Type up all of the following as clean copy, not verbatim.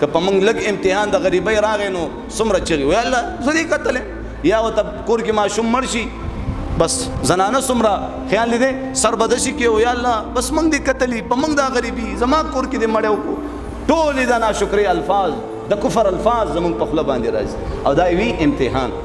که په موږ لږ امتحان د غریبۍ راغی نو څومره چغې وی الله زه دې کتلې یا ورته کور کې ماشوم مړ شي بس زنانه څومره خیال دی سربدشي کې وی الله بس موږ دې کتلې په موږ دا غریبي زما کور کې دې مړی وکړو ټولې دا ناشکرۍ الفاظ د کفر الفاظ زموږ په خوله باندې راځي او دا وی امتحان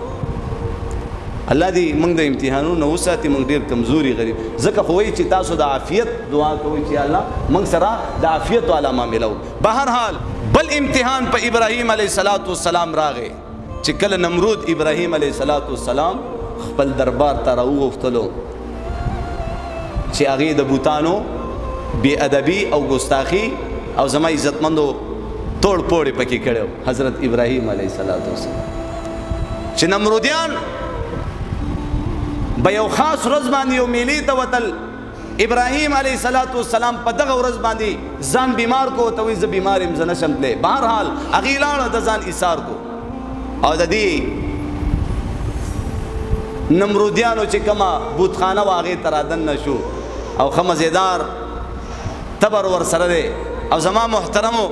الله دې موږ د امتحانونو وساتي موږ ډېر کمزوري غریب ځکه خو وایي چې تاسو د عافیت دعا کوئ چې الله موږ سره د عافیت والا معامله وکړو بهرحال بل امتحان په ابراهیم علیه السلام راغی چې کله نمرود ابراهیم علیه السلام خپل دربار ته راوغوښتلو چې هغې د بوتانو بې ادبي او ګستاخي او زما عزتمندو توڑ پوڑ پکی کړو حضرت ابراهیم علیه السلام چې نمرودیان به یو خاص ورځ باندې یو میلې ته وتل ابراهیم علیه السلام په دغه ورځ باندې ځان بیمار کو ته وایي زه بیمار یم زه نشم تللی بهرحال هغې لاړه د ځان ایثار کو او د دې نمرودیانو چې کومه بوتخانه وه هغې ته رادننه شو او ښه مزېدار تبر ورسره دی او زما محترمو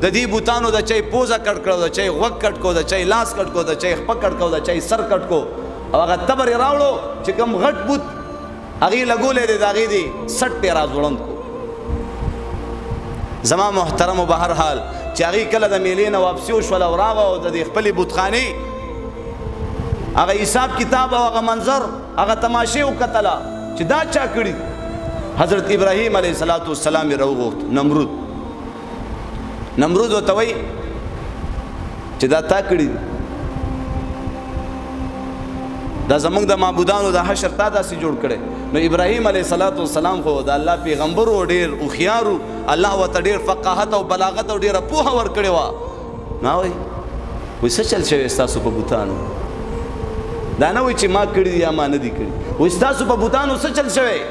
د دې بوتانو د چای پوزه کټ کړو د چای غوږ کټ کو د چای لاس کټ کو د چای خپه کټ کو د چای سر کټ کو او هغه تبر یې راوړو چې کوم غټ بوت هغې لګولی دی د هغې دی سټ یې را ځوړند کو زما محترمو بهرحال چې هغې کله د میلې نه واپسي وشول او راغه او د دې خپلې بوتخانې هغه حساب کتاب او هغه منظر هغه تماشې وکتله چې دا چا کړي حضرت ابراهیم علیه السلام یې راوغوښت نمرود ورته وایي چې دا تا کړي دا زمونږ د معبودانو د حشر تا داسې جوړ کړی نو ابراهیم علیه السلام خو د الله پیغمبر و ډېر هوښیار و الله ورته ډېر فقاهت او بلاغت او ډېره پوهه ورکړې وه نو وایي څه چل شوی ستاسو په بوتانو دا نه وایي چې ما کړي دي یا ما نه دي کړي وایي ستاسو په بوتانو څه چل شوی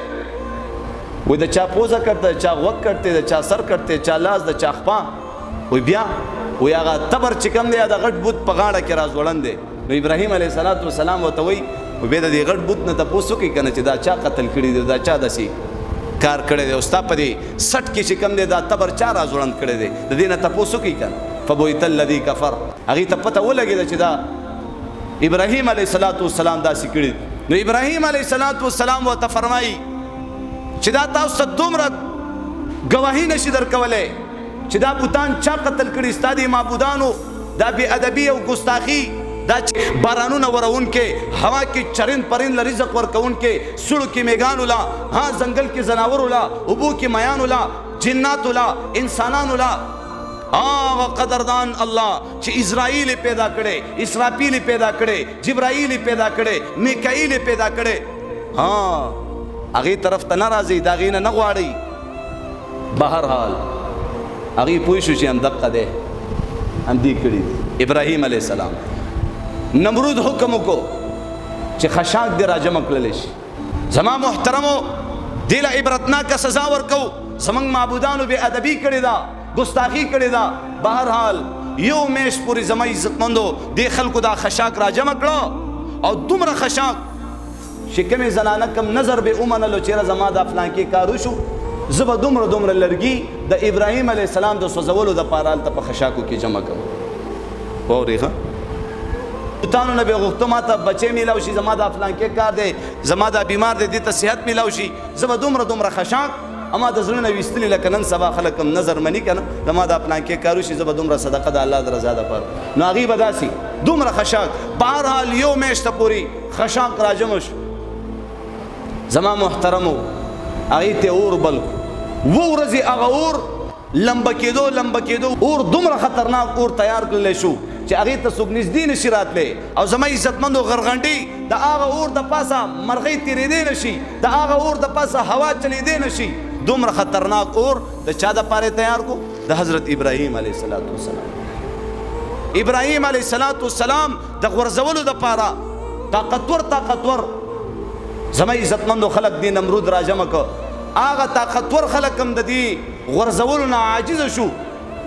وایي د چا پوزه کټ د چا غوږ کټ دی د چا سر کټ دی چا لاس د چا خپه وایي بیا وایي هغه تبر چې کوم دی د غټ بوت په غاړه کې را ځوړند دی نو ابراهیم علیه السلام ورته وایي بیا د دې غټ بوت نه تپوس وکړي که نه چې دا چا قتل کړي دی دا چا داسې کار کړی دی او ستا په دې سټ کې چې کوم دی دا تبر چا را ځوړند کړی دی د دې نه تپوس وکړي که نه فبهت الذي کفر هغې ته پته ولګېده چې دا ابراهیم علیه السلام داسې کړي نو ابراهیم علیه السلام ورته فرمایي چې دا تاسو ته دومره ګواهي نشي درکولی چې دا بوتان چا قتل کړي ستا دې معبودانو دا بې ادبي او ګستاخي دا بارانونه ورونکې هوا کې چرند پرند له رزق ورکوونکې سړو کې میږانو لا ها ځنګل کې ځناورو لا اوبو کې میانو لا جناتو لا انسانانو لا هغه قدردان الله چې اسرائیل پیدا کړي اسرافیل پیدا کړي جبرائیل پیدا کړي میکائیل پیدا کړي ها هغې طرف ته نه راځي د هغې نه غواړئ بهرحال هغې پوه شو چې همدقه دی همدې کړي ابراهیم علیه السلام نمرود حکم وکړو چې خشاک دې راجمع کړلی شي زما محترمو دې له عبرتناکه سزا ورکو زموږ معبودانو بې ادبي کړې ده ګستاخي کړې ده بهرحال یو میاشت پورې زما عزتمندو دې خلکو دا خشاک راجمع کړه او دومره خشاک چې کومې زنانه کم نظر به ومنلو چېرې زما دا فلانکې کار وشو زه به دومره لرګي د ابراهیم علیه السلام د سوځولو دپاره هلته په خشاکو کې جمع کوم واورې ښه بوتانو نه به غوښته ما ته بچی میلاو شي زما دا فلانکې کار دی زما دا بیمار دی دې ته صحت میلاو شي زه به دومره خشاک اما د زړه نه ویستلي لکه نن سبا خلک هم نظر مني که نه زما دا فلانکې کار وشي زه به دومره صدقه د الله د رضا دپاره نو هغې به داسې دومره خشاک بهرحال یو میاشته پورې خشاک راجمع شو زما محترمو هغې ته اور بل و ورځې هغه اور لمبه کېدو اور دومره خطرناک اور تیار کړلی شو چې هغې ته څوک نږدې نشي راتلی او زما عزتمندو غرغنډي د هغه اور د پاسه مرغۍ تېرېدی نشي د هغه اور د پاسه هوا چلېدی نشي دومره خطرناک اور د چا دپاره تیار کو د حضرت ابراهیم علیه السلام ابراهیم علیه السلام د غورځولو دپاره طاقتور زما عزتمندو خلک دې نمرود راجمع که هغه طاقتور خلک هم د دې غورځولو نه عاجزه شو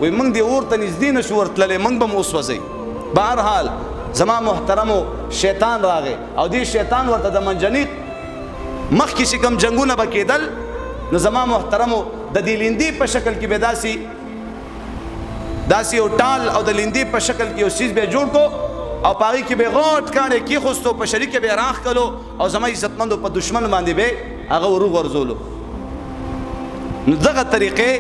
وی موږ دې اور ته نږدې نشو ورتللی موږ به م وسوځئ بهرحال زما محترمو شیطان راغی او دې شیطان ورته د منجنیق مخکې چې کوم جنګونه به کېدل نو زما محترمو د دې لیندې په شکل کې به داسې داسې یو ټال او د لیندې په شکل کې یو څیز بیا جوړ کو او په هغې کې به غټ کاڼی کېښوستو په شریک کې به یې راښ کلو او زما عزتمندو په دشمن باندې به هغه وروغورځولو. نو دغه طریقې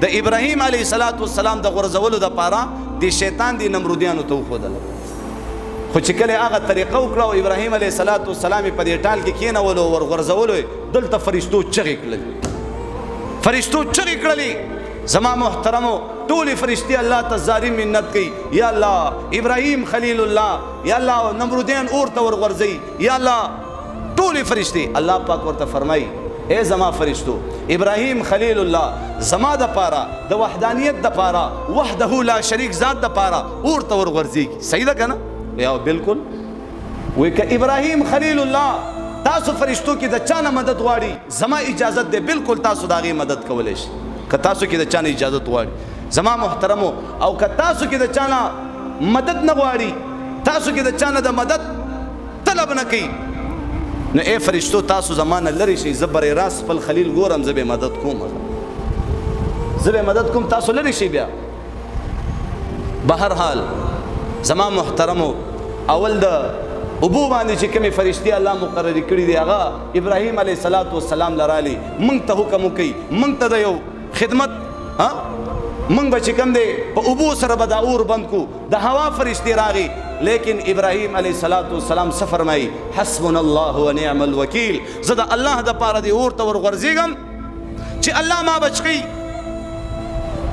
د ابراهیم علیه السلام د غورځولو دپاره د شیطان د نمرودیانو ته وښودله. خو چې کله هغه طریقه وکړه او ابراهیم علیه السلام یې په دې ټال کې کېنولو او ورغورځولو یې دلته فرشتو چغې کړلې، فرشتو چغې کړلې. زما محترمو ټولې فرشتې الله ته زاری منت کوي، یا الله ابراهیم خلیل الله، یا الله نمرودیان اور ته ورغورځوي، یا الله ټولې فرشتې. الله پاک ورته فرمایي اے زما فرشتو ابراهیم خلیل الله زما د پاره د وحدانیت د پاره وحده لا شریک ذات د پاره اور ته ورغورځېږي. صحیح ده که نه؟ یا بالکل. وی که ابراهیم خلیل الله تاسو فرشتو کې د چا نه مدد غواړي زما اجازت دی، بالکل تاسو د هغې مدد کولی شي که تاسو کې د چا نه اجازت غواړي. زما محترمو او که تاسو کې د چا نه مدد نه غواړي، تاسو کې د چا نه د مدد طلب نه کوي، نو ای فرشتو تاسو زما نه لرې شئ، زه برې راست خپل خلیل ګورم، زه به مدد کوم، زه به مدد کوم، تاسو لرې شئ. بیا بهرحال زما محترمو اول د اوبو باندې چې کومې فرشتې الله مقررې کړي دي هغه ابراهیم علیه السلام لرالي موږ ته حکم وکړي، موږ ته د یو خدمت موږ به چې کوم دی په اوبو سره به دا اور بند کو. د هوا فرشتې راغی لیکن ابراهیم علیه السلام څه فرمایي؟ حسبنا الله ونعم الوکیل. زه د الله دپاره دې اور ته ورغورځېږم چې الله ما بچ کړي،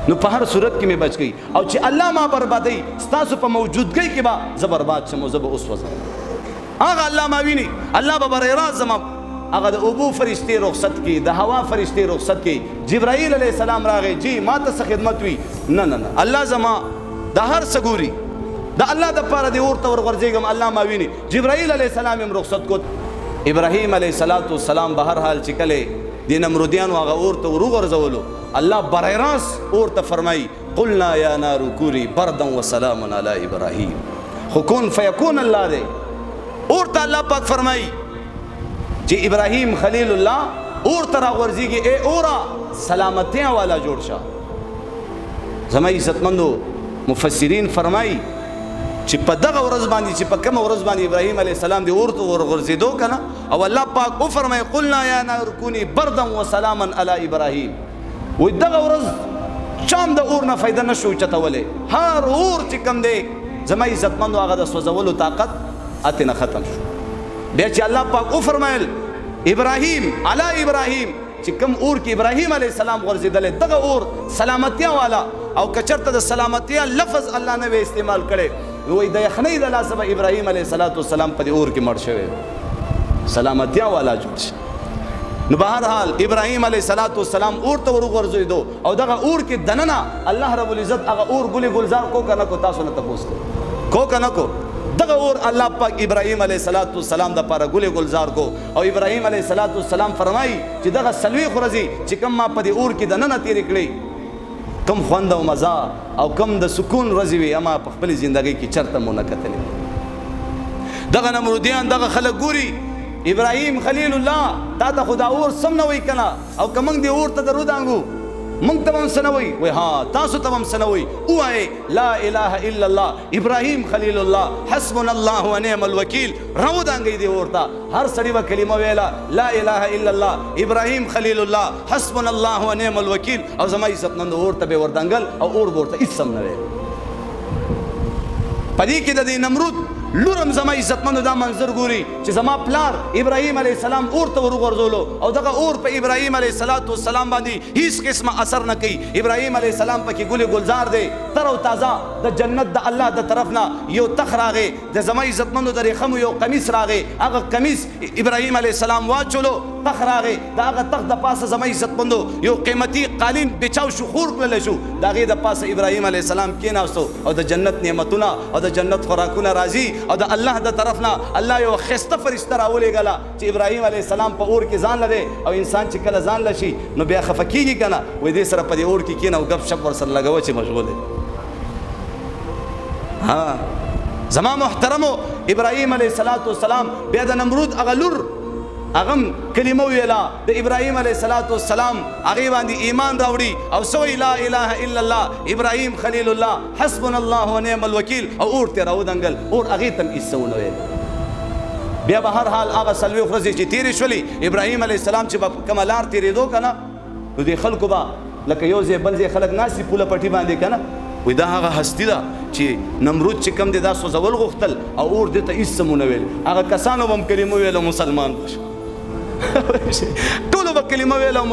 نو په هر صورت کې مې بچ کړي، او چې الله ما بربادوي ستاسو په موجودګۍ کې به زه برباد شم او زه به اوس وځم. هغه الله ما ویني، الله به برې راست زما هغه د اوبو فرشتې رخصت کړي، د هوا فرشتې رخصت کړي. جبرائیل علیه السلام راغی، جی ما ته څه خدمت وي؟ نه نه نه، الله زما د هر څه ګوري، د الله دپاره دې اور ته ورغورځېږم، الله ما ویني. جبرائیل علیه السلام هم رخصت کو. ابراهیم علیه السلام به هر حال چې کله د نمرودیانو هغه اور ته وروغورځولو، الله برای راست اور ته فرمایي قلنا یا نار کونی بردا وسلاما علی ابراهیم. خو کون فیکون الله دی، اور ته الله پاک فرمایي چې ابراهیم خلیل الله اور ته راغورځېږي، ای اوره سلامتیا والا جوړ شه. زما عزتمندو مفسرین فرمایي چې په دغه ورځ باندې چې په کومه ورځ باندې ابراهیم علیه السلام د اور ته ورغورځېدو که نه، او الله پاک وفرمایي قلنا یا نار کونی بردا وسلاما علی ابراهیم. وی دغه ورځ چام د اور نه فایده نشو چتولی، هر اور چې کم دی زما عزتمندو هغه د سوځولو طاقت اتې نه ختم شو. بیا چې الله پاک وفرمایل ابراهیم علی ابراهیم چې کم اور کې ابراهیم علیه السلام غورځېدلی دغه اور سلامتیا والا، او که چېرته د سلامتیا لفظ الله نه وی استعمال کړی وی د یخنۍ د لاسه به ابراهیم علیه السلام په دې اور کې مړ شوی، سلامتیا والا جوړ شي. نو بهرحال ابراهیم علیه السلام اور ته ورغورځېدو او دغه اور کې دننه الله رب العزت هغه اور ګلې ګلزار کو که نه کو؟ تاسو نه تپوس کو که نه کو؟ دغه اور الله پاک ابراهیم علیه السلام دپاره ګلې گلزار کو. او ابراهیم علیه السلام فرمایي چې دغه څلوېښت ورځې چې کوم ما په دې اور کې دننه تېرې کړې، کم خوند او مزه او کم د سکون ورځې وي اما په خپلې زندګۍ کې چېرته مو نه کتلې. دغه نمرودیان دغه خلک ګوري ابراهیم خلیل الله تا ته خو دا اور سم نه وایي که نه، او که موږ دې اور ته درودانګو موږ ته به هم څه نه وایي؟ وایي ها تاسو ته به هم څه نه وایي؟ ووایئ لا اله الا الله ابراهیم خلیل الله حسبنا الله ونعم الوکیل. راودانګئ دې اور ته، هر سړي به کلمه ویله لا اله الا الله ابراهیم خلیل الله حسبنا الله ونعم الوکیل، او زما عزتمندو اور ته به وردانګل او اور به ورته هېڅ هم نه ویل. په دې کې د دې نمرود لورم زما عزتمندو دا منظر ګوري چې زما پلار ابراهیم علیه السلام اور ته ورغورځولو او دغه اور په ابراهیم علیه السلام باندې هیڅ قسمه اثر نه کوي. ابراهیم علیه السلام پکې ګلې گلزار دی، تر او تازه د جنت د الله د طرف نه یو تخ راغی، د زما عزتمندو د ریخمو یو قمیص راغی، هغه قمیص ابراهیم علیه السلام واچولو، تخ راغی، د هغه تخ د پاسه زما عزتمندو یو قیمتي قالین بچاو شو، خور کړلی شو، د هغې د پاسه ابراهیم علیه السلام کېناستو او د جنت نعمتونه او د جنت خوراکونه راځي، او د الله د طرف نه الله یو ښایسته فرشته راولېږله چې ابراهیم علیه السلام په اور کې ځان لري، او انسان چې کله ځان لشي نو بیا خفه کېږي که نه، وایي دې سره په دې اور کې کښېنه او ګپ شپ ورسره لګوه چې مشغول دی. زما محترمو ابراهیم علیه السلام بیا د نمرود هغه لور اغم کلمه ویلا د ابراهیم علیه السلام هغه باندې ایمان راوړي او سو لا اله الا الله ابراهیم خلیل الله حسبنا الله ونعم الوکیل او اور ته راودنګل اور هغه تم ایسونه ویل بیا به هر حال هغه سلوي ورځې چې تیرې شولې ابراهیم علیه السلام چې په کومه لار تېرېدو که نه نو دې خلکو به لکه یو ځای بل ځای خلک ناست دي پوله پټي باندې که نه وایي دا هغه هستي ده چې نمرود چې کوم دی دا سوځول غوښتل او اور دې ته هېڅ څه مونه ویل هغه کسانو به هم کلمه ویله مسلمان به شو ټولو به کلمه ویله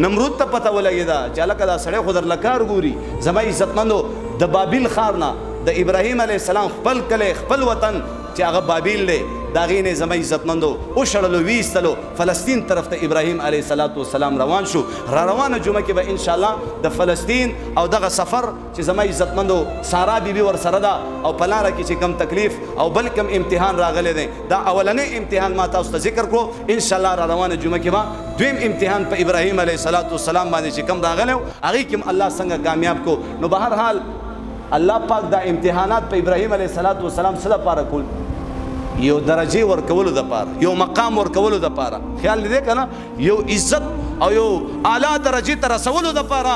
نمرود ته پته ولګېده چې هلکه دا سړی خو درله کار ګوري زما عزتمندو د بابل ښار نه د ابراهیم علیه السلام خپل کلی خپل وطن چې هغه بابل دی د هغې نه زما عزتمندو وشړلو ویستلو فلسطین طرف ته ابراهیم علیه السلام روان شو را روانه جمعه کې به انشاءالله د فلسطین او دغه سفر چې زما عزتمندو سارا بیبي ورسره ده او په لاره کې چې کم تکلیف او بل کم امتحان راغلی دی دا اولنی امتحان ما تاسو ته ذکر کړو انشاءالله را روانه جمعه کې به دویم امتحان په ابراهیم علیه السلام باندې چې کم راغلی و هغې کې هم الله څنګه کامیاب کو نو به هر حال الله پاک دا امتحانات په ابراهیم علیه السلام څه لپاره کول یو درجه ورکولو دپاره یو مقام ورکولو دپاره خیال دې که نه یو عزت او یو اعلی درجې ته رسولو دپاره